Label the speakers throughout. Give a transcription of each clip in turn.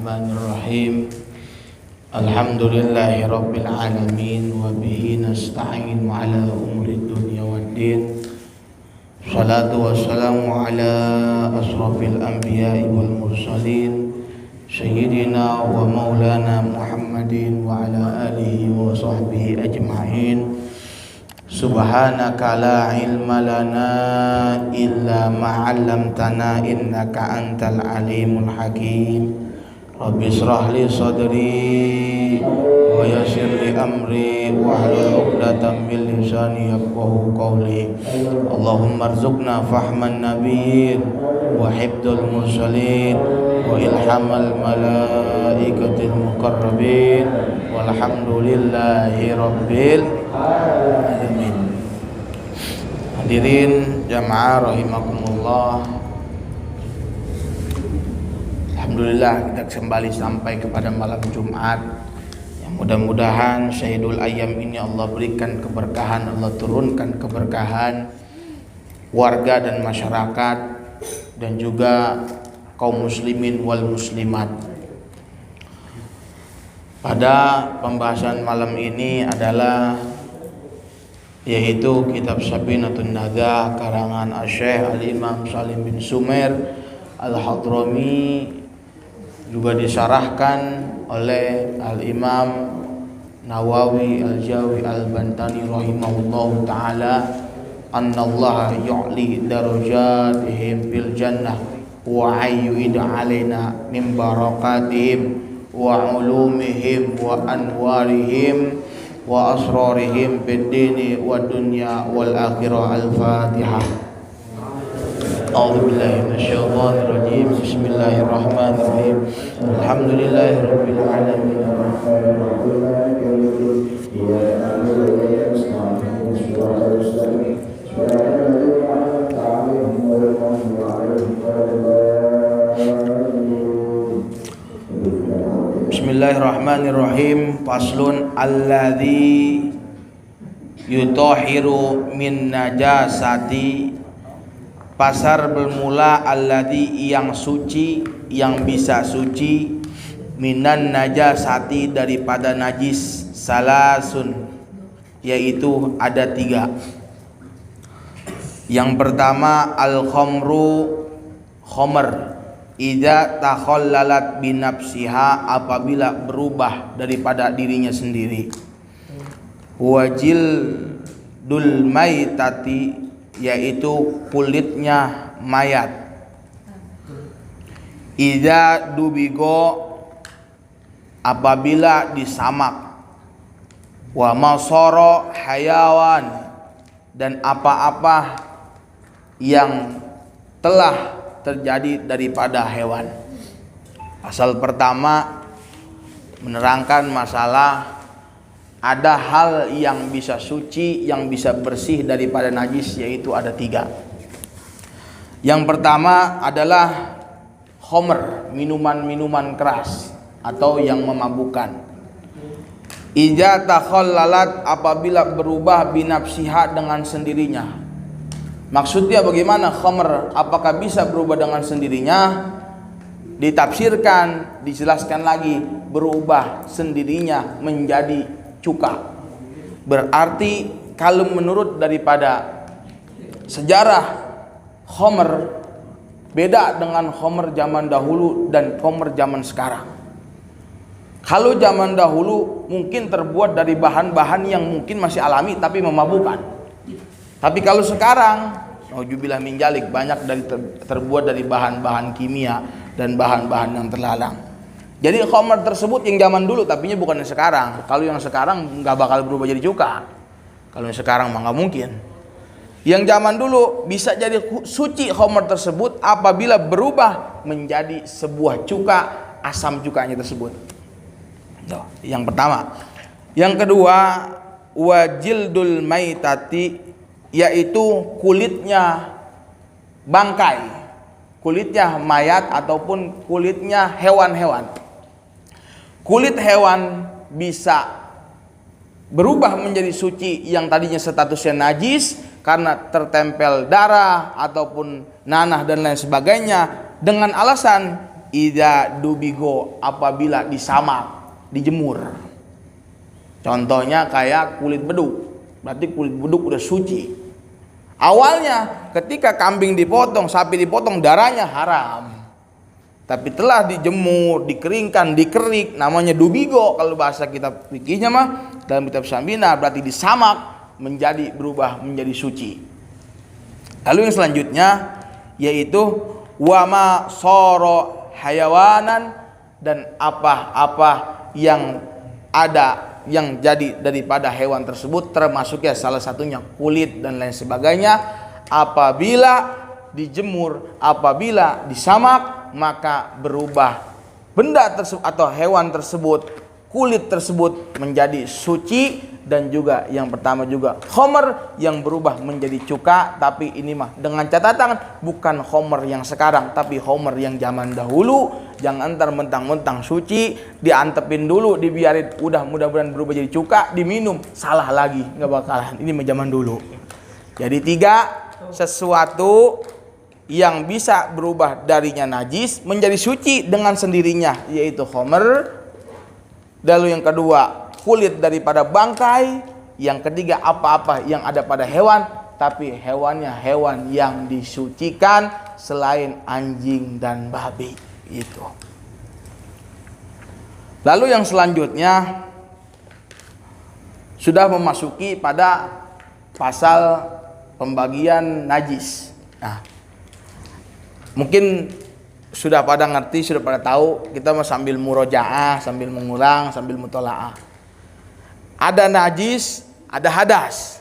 Speaker 1: Bismillahirrahmanirrahim. Alhamdulillahi rabbil alamin wa bihi nasta'in ala umuri dunya waddin. Salatu wassalamu ala asrafil anbiya'i wal mursalin sayyidina wa maulana Muhammadin wa ala alihi wa sahbihi ajma'in. Subhanaka la ilma lana illa ma 'allamtana innaka antal alimul hakim. Rabbi shrah li sadri wa yassir li amri wahlul 'uqdatam min lisani yafqahu qawli. Allahumma arzuqna fahman nabiyyin wa hifdzal mursalin wa ilhamal malaikatil muqarrabin walhamdulillahi rabbil alamin. Hadirin jamaah rahimakumullah. Alhamdulillah kita kembali sampai kepada malam Jumat yang mudah-mudahan syahidul ayyam ini Allah berikan keberkahan, Allah turunkan keberkahan warga dan masyarakat dan juga kaum muslimin wal muslimat. Pada pembahasan malam ini adalah yaitu kitab Sabinatun Nadah karangan Asy-Syaikh Al-Imam Salim bin Sumer Al-Hadrami, juga disarahkan oleh Al-Imam Nawawi Al-Jawi Al-Bantani rahimahullahu ta'ala, annallaha yu'li darajatihim fil jannah wa ayyuid alaina min barakatihim wa ulumihim wa anwarihim wa asrarihim fid dini wa dunya wal akhirah. Al-Fatihah. A'udzu billahi minasyaitonir rajim. Bismillahirrahmanirrahim. Alhamdulillahirabbil alamin. Bismillahirrahmanirrahim. Faslun alladzi yutahhiru min najasati. Pasar bermula alladzi yang suci, yang bisa suci, minan najasati daripada najis, salasun, yaitu ada 3. Yang pertama al-khamru, khamr, idza takhallalat binafsiha, apabila berubah daripada dirinya sendiri. Wajil dul maitati, yaitu kulitnya mayat. Idza dubigo, apabila disamak. Wa masara hayawan, dan apa-apa yang telah terjadi daripada hewan. Pasal pertama menerangkan masalah ada hal yang bisa suci, yang bisa bersih daripada najis, yaitu ada 3. Yang pertama adalah khamr, minuman-minuman keras atau yang memabukkan. Idza takhallalat, apabila berubah binafsiha, dengan sendirinya. Maksudnya bagaimana khamr? Apakah bisa berubah dengan sendirinya? Ditafsirkan, dijelaskan lagi, berubah sendirinya menjadi cuka. Berarti kalau menurut daripada sejarah, khamr beda dengan khamr zaman dahulu dan khamr zaman sekarang. Kalau zaman dahulu mungkin terbuat dari bahan-bahan yang mungkin masih alami tapi memabukkan. Tapi kalau sekarang, nauzubillah min dzalik, banyak terbuat dari bahan-bahan kimia dan bahan-bahan yang terlarang. Jadi khamr tersebut yang zaman dulu, tapinya bukan yang sekarang. Kalau yang sekarang nggak bakal berubah jadi cuka. Kalau yang sekarang mah nggak mungkin. Yang zaman dulu bisa jadi suci khamr tersebut apabila berubah menjadi sebuah cuka, asam cukanya tersebut. Tuh, yang pertama. Yang kedua, wajildul maitati, yaitu kulitnya bangkai, kulitnya mayat ataupun kulitnya hewan-hewan. Kulit hewan bisa berubah menjadi suci yang tadinya statusnya najis karena tertempel darah ataupun nanah dan lain sebagainya, dengan alasan idza dubigo, apabila disamak, dijemur. Contohnya kayak kulit beduk. Berarti kulit beduk udah suci. Awalnya ketika kambing dipotong, sapi dipotong, darahnya haram. Tapi telah dijemur, dikeringkan, dikerik, namanya dubigo kalau bahasa kitab fikihnya mah, dalam kitab Syambina berarti disamak menjadi berubah menjadi suci. Lalu yang selanjutnya yaitu wama soro hayawanan, dan apa-apa yang ada yang jadi daripada hewan tersebut, termasuknya salah satunya kulit dan lain sebagainya, apabila dijemur, apabila disamak, maka berubah benda tersebut atau hewan tersebut, kulit tersebut menjadi suci. Dan juga yang pertama juga khomer yang berubah menjadi cuka, tapi ini mah dengan catatan bukan khomer yang sekarang, tapi khomer yang zaman dahulu. Jangan ntar mentang-mentang suci diantepin dulu, dibiarin udah mudah-mudahan berubah jadi cuka, diminum salah lagi, nggak bakalan. Ini mah zaman dulu. Jadi 3, sesuatu yang bisa berubah darinya najis menjadi suci dengan sendirinya, yaitu khomer. Lalu yang kedua kulit daripada bangkai. Yang ketiga apa-apa yang ada pada hewan, tapi hewannya hewan yang disucikan selain anjing dan babi. Itu. Lalu yang selanjutnya sudah memasuki pada pasal pembagian najis. Nah, mungkin sudah pada ngerti, sudah pada tahu. Kita mau sambil murojaah, sambil mengulang, sambil mutolaah. Ada najis, ada hadas.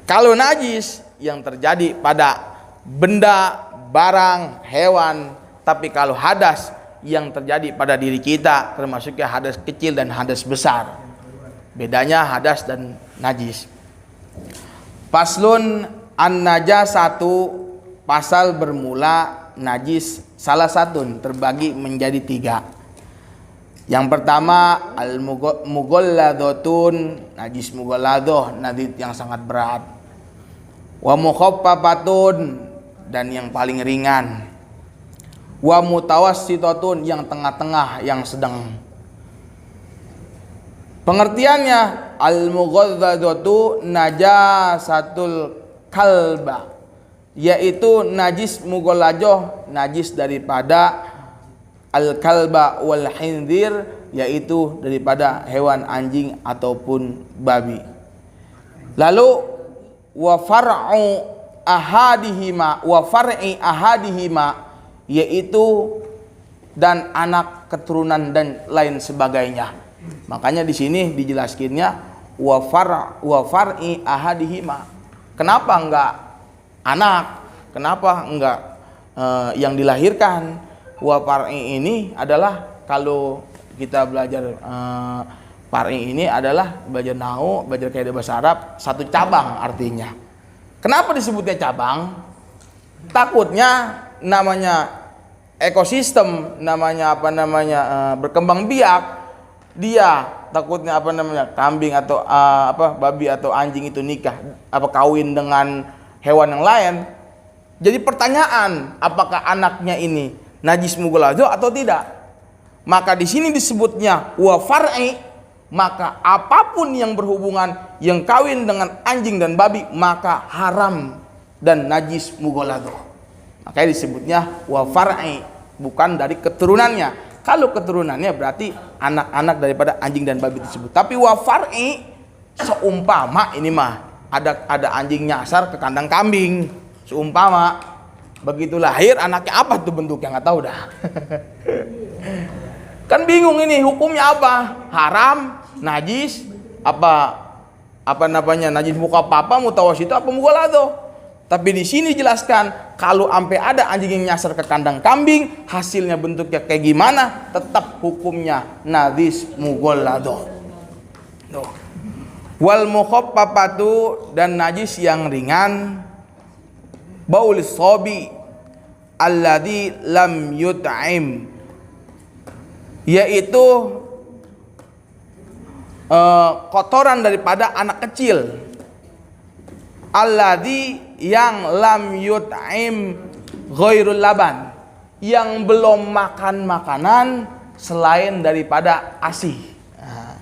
Speaker 1: Kalau najis yang terjadi pada benda, barang, hewan. Tapi kalau hadas yang terjadi pada diri kita, termasuknya hadas kecil dan hadas besar. Bedanya hadas dan najis. Faslun an-najasatu, pasal bermula najis salah satu terbagi menjadi 3. Yang pertama al-mughalladhatun, najis mughalladhah, najis yang sangat berat. Wa mukhaffafatun, dan yang paling ringan. Wa mutawassitatun, yang tengah-tengah, yang sedang. Pengertiannya al-mughalladhatu najasatul kalba, yaitu najis mughalladhah, najis daripada al-kalba wal khinzir, yaitu daripada hewan anjing ataupun babi. Lalu wa far'u ahadihima, wa far'i ahadihima, yaitu dan anak keturunan dan lain sebagainya. Makanya di sini dijelaskinnya wa far'i ahadihima. Kenapa enggak anak? Kenapa enggak yang dilahirkan? Wa far'i ini adalah, kalau kita belajar far'i ini adalah belajar nahu, belajar kaidah bahasa Arab, satu cabang artinya. Kenapa disebutnya cabang? Takutnya namanya ekosistem, namanya berkembang biak, dia takutnya kambing atau babi atau anjing itu nikah kawin dengan hewan yang lain. Jadi pertanyaan, apakah anaknya ini najis mughalladhah atau tidak? Maka di sini disebutnya wa far'i, maka apapun yang berhubungan yang kawin dengan anjing dan babi maka haram dan najis mughalladhah. Makanya disebutnya wa far'i, bukan dari keturunannya. Kalau keturunannya berarti anak-anak daripada anjing dan babi tersebut. Tapi wa far'i, seumpama ini mah ada anjing nyasar ke kandang kambing, seumpama begitu lahir anaknya apa tuh bentuknya, nggak tahu dah. Kan bingung ini hukumnya apa? Haram, najis, najis muka papa, mutawasit apa mughalladhah. Tapi di sini jelaskan kalau sampai ada anjing yang nyasar ke kandang kambing, hasilnya bentuknya kayak gimana, tetap hukumnya najis mughalladhah. Wal mukhaffafatu, dan najis yang ringan. Baulis sobi alladhi lam yut'im, yaitu kotoran daripada anak kecil. Alladhi, yang lam yut'im ghairul laban, yang belum makan makanan selain daripada ASI. Nah,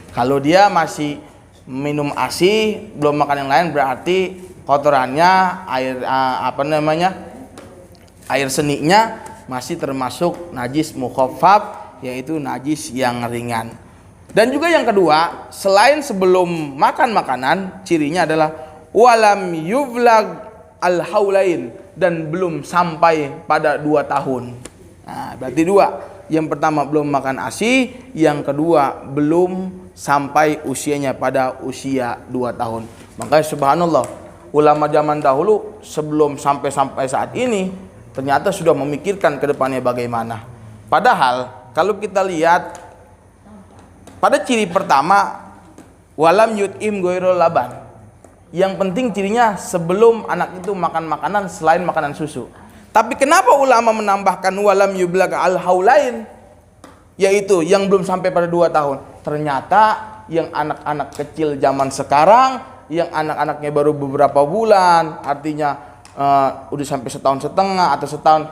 Speaker 1: kalau dia masih minum ASI, belum makan yang lain, berarti kotorannya, air seninya masih termasuk najis mukhaffaf, yaitu najis yang ringan. Dan juga yang kedua, selain sebelum makan makanan, cirinya adalah walam yublag al-haulain, dan belum sampai pada 2 tahun. Nah, berarti 2. Yang pertama belum makan ASI, yang kedua belum sampai usianya pada usia 2 tahun. Makanya subhanallah, ulama zaman dahulu sebelum sampai saat ini ternyata sudah memikirkan ke depannya bagaimana. Padahal kalau kita lihat pada ciri pertama, walam yut'im ghairul laban. Yang penting cirinya sebelum anak itu makan makanan selain makanan susu. Tapi kenapa ulama menambahkan walam yublag al haulain, yaitu yang belum sampai pada 2 tahun? Ternyata yang anak-anak kecil zaman sekarang, yang anak-anaknya baru beberapa bulan, artinya udah sampai 1,5 tahun atau setahun,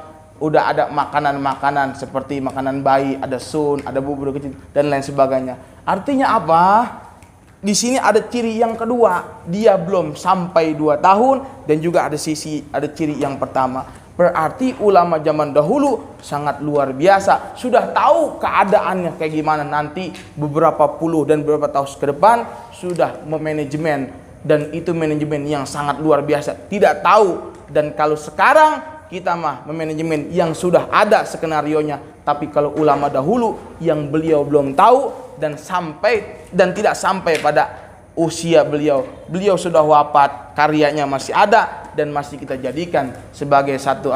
Speaker 1: udah ada makanan-makanan seperti makanan bayi, ada sun, ada bubur kecil dan lain sebagainya. Artinya apa? Di sini ada ciri yang kedua, dia belum sampai 2 tahun, dan juga ada ciri yang pertama. Berarti ulama zaman dahulu sangat luar biasa, sudah tahu keadaannya kayak gimana nanti beberapa puluh dan beberapa tahun ke depan, sudah memanajemen, dan itu manajemen yang sangat luar biasa. Tidak tahu, dan kalau sekarang kita mah memanajemen yang sudah ada skenarionya, tapi kalau ulama dahulu yang beliau belum tahu dan tidak sampai pada usia beliau sudah wafat, karyanya masih ada dan masih kita jadikan sebagai satu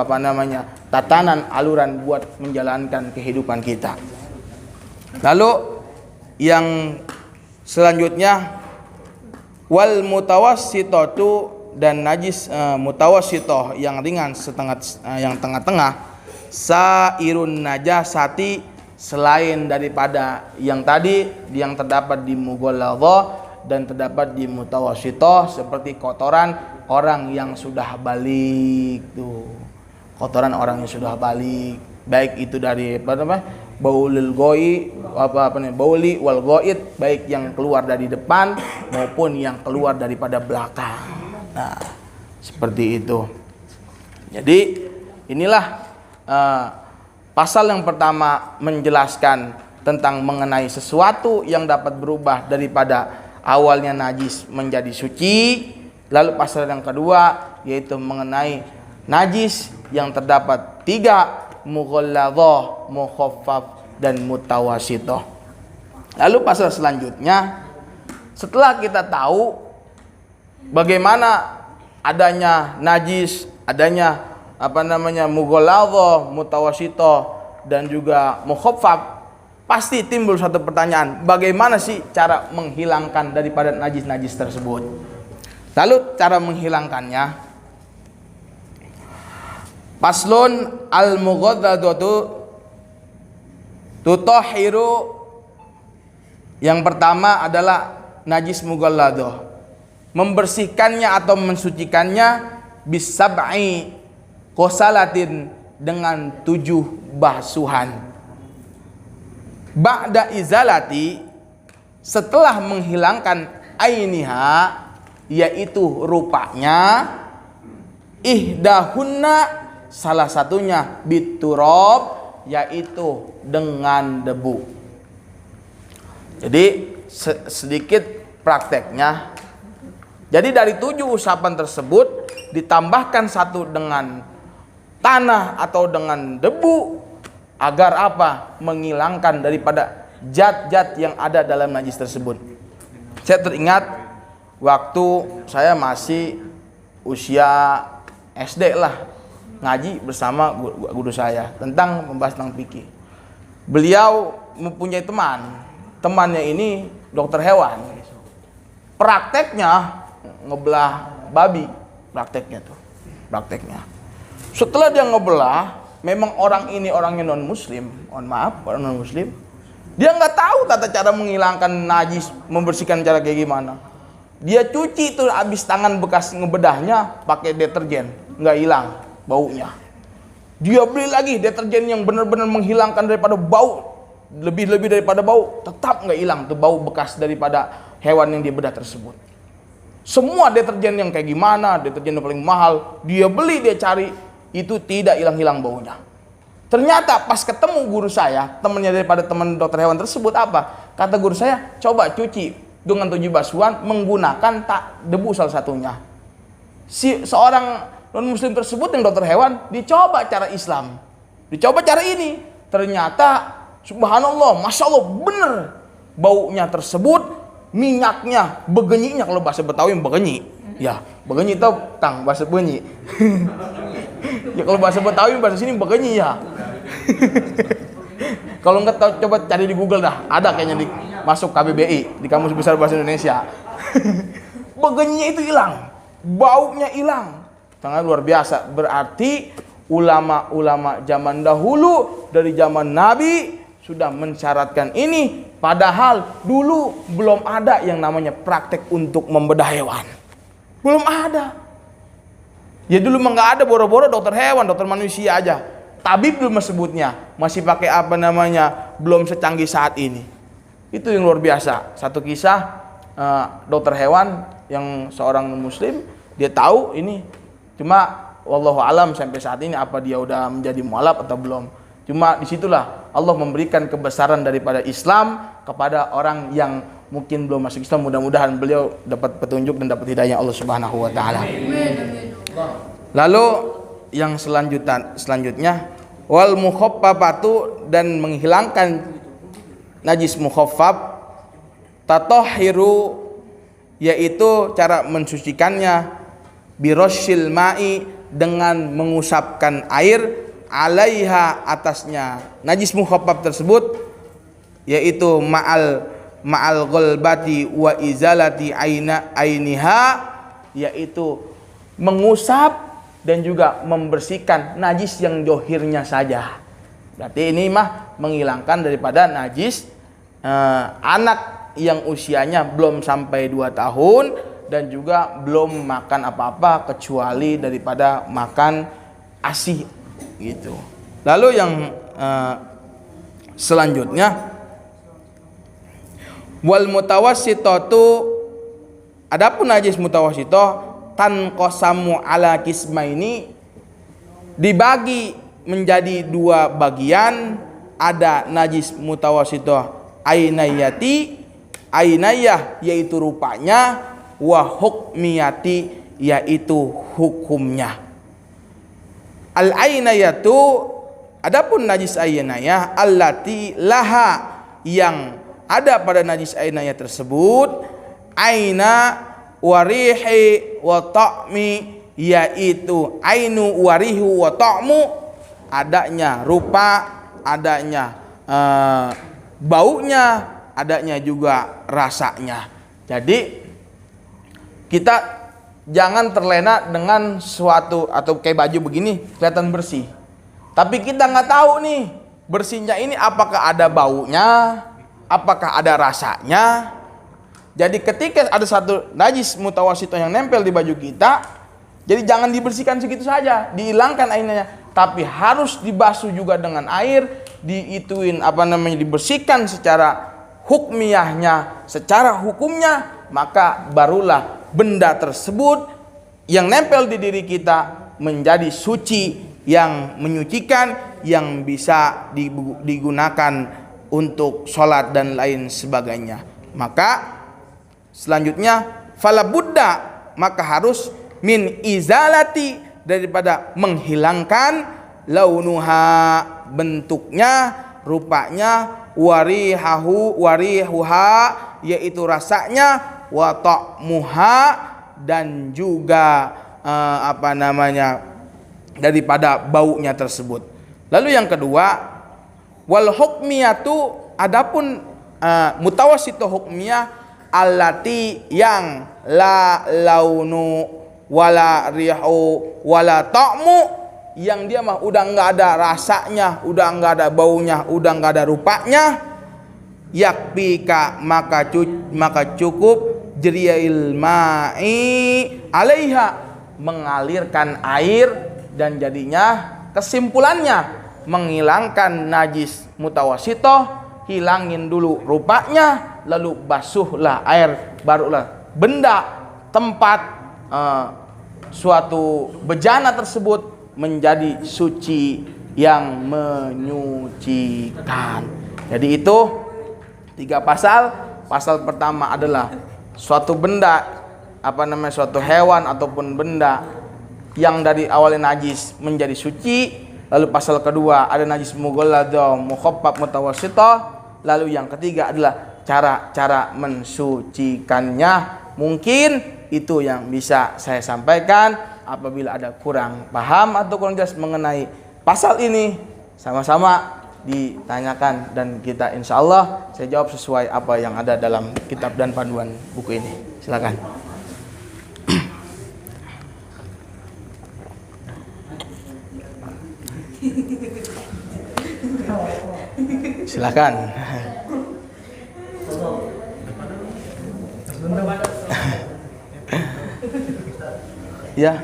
Speaker 1: tatanan aluran buat menjalankan kehidupan kita. Lalu yang selanjutnya, wal mutawassitatu, dan najis mutawassithah yang ringan yang tengah-tengah, sairun najasati, selain daripada yang tadi yang terdapat di mughalladhah dan terdapat di mutawassithah, seperti kotoran orang yang sudah balik tuh. Kotoran orang yang sudah balik, baik itu dari baulil goi bauli wal goit, baik yang keluar dari depan maupun yang keluar daripada belakang. Nah, seperti itu. Jadi inilah pasal yang pertama menjelaskan tentang mengenai sesuatu yang dapat berubah daripada awalnya najis menjadi suci. Lalu pasal yang kedua yaitu mengenai najis yang terdapat 3, mughalladhah, mukhaffaf, dan mutawassithah. Lalu pasal selanjutnya, setelah kita tahu bagaimana adanya najis, adanya mughalladhah, mutawassithah, dan juga mukhaffaf, pasti timbul satu pertanyaan, bagaimana sih cara menghilangkan daripada najis-najis tersebut? Lalu cara menghilangkannya, paslun al-mughalladhatu tutahhiru. Yang pertama adalah najis mughalladhah, membersihkannya atau mensucikannya bisab'i qosalatin, dengan 7 basuhan. Ba'da izalati, setelah menghilangkan ainiha, yaitu rupanya, ihdahunna, salah satunya biturab, yaitu dengan debu. Jadi sedikit prakteknya. Jadi dari 7 usapan tersebut ditambahkan 1 dengan tanah atau dengan debu, agar apa? Menghilangkan daripada zat-zat yang ada dalam najis tersebut. Saya teringat waktu saya masih usia SD lah, ngaji bersama guru saya tentang membahas tentang fikih. Beliau mempunyai temannya ini dokter hewan. Prakteknya ngebelah babi, prakteknya. Setelah dia ngebelah, memang orang ini orangnya non muslim, orang non muslim, dia nggak tahu tata cara menghilangkan najis, membersihkan cara kayak gimana. Dia cuci tuh habis tangan bekas ngebedahnya pakai deterjen, nggak hilang baunya. Dia beli lagi deterjen yang benar-benar menghilangkan daripada bau, lebih-lebih daripada bau, tetap nggak hilang tuh bau bekas daripada hewan yang dia bedah tersebut. Semua deterjen yang kayak gimana, deterjen yang paling mahal, dia beli, dia cari, itu tidak hilang-hilang baunya. Ternyata pas ketemu guru saya, temannya daripada teman dokter hewan tersebut, apa? Kata guru saya, coba cuci dengan 7 basuhan menggunakan tak debu salah satunya. Seorang non muslim tersebut yang dokter hewan dicoba cara Islam, dicoba cara ini, ternyata subhanallah, masya Allah, bener baunya tersebut, minyaknya, begenyinya, kalau bahasa Betawi begenyi, ya begenyi tau Kang, bahasa benyi. Ya kalau bahasa Betawi, bahasa sini begenyi ya. Kalau nggak tahu coba cari di Google dah, ada kayaknya masuk KBBI di Kamus Besar Bahasa Indonesia. Begenyinya itu hilang, baunya hilang. Sangat luar biasa. Berarti ulama-ulama zaman dahulu dari zaman Nabi sudah mensyaratkan ini, padahal dulu belum ada yang namanya praktek untuk membedah hewan. Belum ada. Ya dulu mah nggak ada, boro-boro dokter hewan, dokter manusia aja. Tabib belum sebutnya, masih pakai apa namanya, belum secanggih saat ini. Itu yang luar biasa. Satu kisah dokter hewan yang seorang muslim, dia tahu ini. Cuma wallahu alam sampai saat ini apa dia udah menjadi mualaf atau belum. Cuma disitulah Allah memberikan kebesaran daripada Islam kepada orang yang mungkin belum masuk Islam. Mudah-mudahan beliau dapat petunjuk dan dapat hidayah Allah Subhanahu wa taala. Lalu yang selanjutnya wal mukhaffafatu, dan menghilangkan najis mukhaffaf, tatahhiru, yaitu cara mensucikannya, birosyil ma'i, dengan mengusapkan air, alaiha, atasnya najis mukhaffaf tersebut, yaitu ma'al ghalbati wa izalati ainiha, yaitu mengusap dan juga membersihkan najis yang dohirnya saja. Berarti ini mah menghilangkan daripada najis anak yang usianya belum sampai 2 tahun dan juga belum makan apa-apa kecuali daripada makan ASI gitu. Lalu yang selanjutnya wal mutawassitatu, adapun najis mutawassithah, tanqasamu ala kismaini, dibagi menjadi 2 bagian. Ada najis mutawassithah ainayah, yaitu rupanya, wa hukmiyati, yaitu hukumnya. Al ainayatu, adapun najis ainayah, allati laha, yang ada pada najis ainayah tersebut, aina warihi wa ta'mi, yaitu ainu warihu wa ta'mu, adanya rupa, adanya baunya, adanya juga rasanya. Jadi kita jangan terlena dengan suatu atau kayak baju begini kelihatan bersih, tapi kita nggak tahu nih bersihnya ini apakah ada baunya, apakah ada rasanya. Jadi ketika ada satu najis mutawassithah yang nempel di baju kita, jadi jangan dibersihkan segitu saja, dihilangkan airnya, tapi harus dibasuh juga dengan air, dibersihkan secara hukmiyahnya, secara hukumnya, maka barulah benda tersebut yang nempel di diri kita menjadi suci, yang menyucikan, yang bisa digunakan untuk sholat dan lain sebagainya. Maka selanjutnya fala budda, maka harus min izalati, daripada menghilangkan, launuha, bentuknya, rupanya, warihuha, yaitu rasanya, wa ta'muha, dan juga daripada baunya tersebut. Lalu yang kedua, wal hukmiyatu, adapun mutawassithah hukmiyah, allati, yang la launu wala rihu wala ta'mu, yang dia mah udah nggak ada rasanya, udah nggak ada baunya, udah nggak ada rupanya, yakbika, maka cukup, jriyail ma'i alaiha, mengalirkan air, dan jadinya kesimpulannya menghilangkan najis mutawasitoh, hilangin dulu rupanya, lalu basuhlah air, barulah benda tempat suatu bejana tersebut menjadi suci yang menyucikan. Jadi itu 3 pasal. Pasal pertama adalah suatu benda, suatu hewan ataupun benda yang dari awalnya najis menjadi suci. Lalu pasal kedua ada najis mughalladhah, mukhaffaf, mutawassithah. Lalu yang ketiga adalah cara-cara mensucikannya. Mungkin itu yang bisa saya sampaikan. Apabila ada kurang paham atau kurang jelas mengenai pasal ini, sama-sama ditanyakan dan kita insya Allah saya jawab sesuai apa yang ada dalam kitab dan panduan buku ini. Silakan. Silakan. Ya.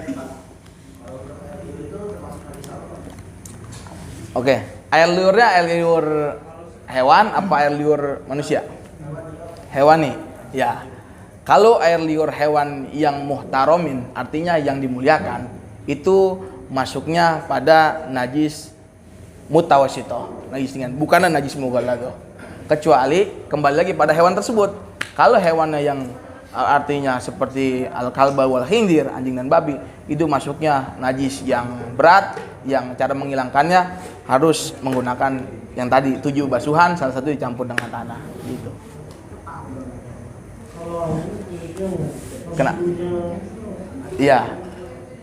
Speaker 1: Oke, air liurnya air liur hewan apa air liur manusia? Hewani. Ya. Kalau air liur hewan yang muhtaromin, artinya yang dimuliakan, itu masuknya pada najis mutawassithah, najis ringan, bukan najis mughalladhah. Kecuali kembali lagi pada hewan tersebut. Kalau hewannya yang artinya seperti al-kalba wal khinzir, anjing dan babi, itu masuknya najis yang berat, yang cara menghilangkannya harus menggunakan yang tadi 7 basuhan, salah satu dicampur dengan tanah gitu. Kena. Iya.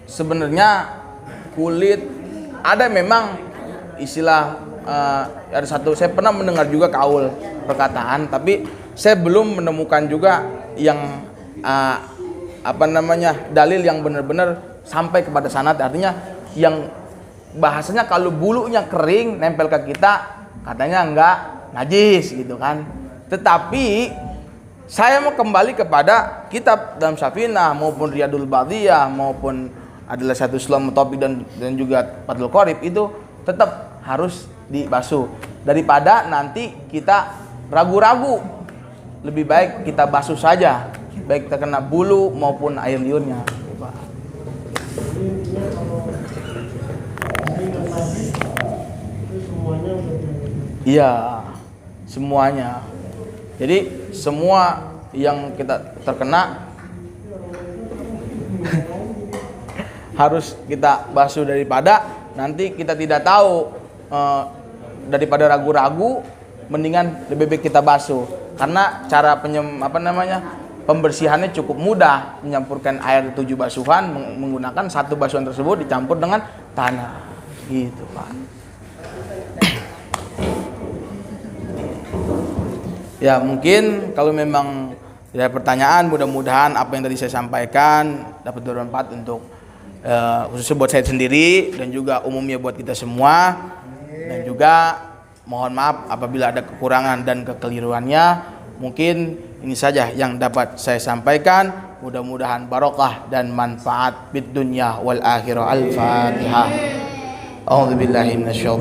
Speaker 1: Sebenarnya kulit ada memang istilah ada satu, saya pernah mendengar juga kaul perkataan, tapi saya belum menemukan juga yang dalil yang benar-benar sampai kepada sanad, artinya yang bahasanya kalau bulunya kering nempel ke kita katanya enggak najis gitu kan. Tetapi saya mau kembali kepada kitab dalam Safinah maupun Riyadul Badiyah maupun adalah satu Islam Topik dan juga Fathul Qorib, itu tetap harus dibasuh daripada nanti kita ragu-ragu. Lebih baik kita basuh saja, baik terkena bulu maupun air liurnya. Iya, semuanya. Jadi semua yang kita terkena harus kita basuh daripada nanti kita tidak tahu, daripada ragu-ragu, mendingan lebih baik kita basuh. Karena cara pembersihannya cukup mudah, menyampurkan air 7 basuhan menggunakan 1 basuhan tersebut dicampur dengan tanah. Gitu, Pak. Ya, mungkin kalau memang ada pertanyaan, mudah-mudahan apa yang tadi saya sampaikan dapat bermanfaat untuk khususnya buat saya sendiri dan juga umumnya buat kita semua. Dan juga mohon maaf apabila ada kekurangan dan kekeliruannya. Mungkin ini saja yang dapat saya sampaikan. Mudah-mudahan barokah dan manfaat fid dunya wal akhirah. Al-Fatihah. A'udzubillahi minasyaitonir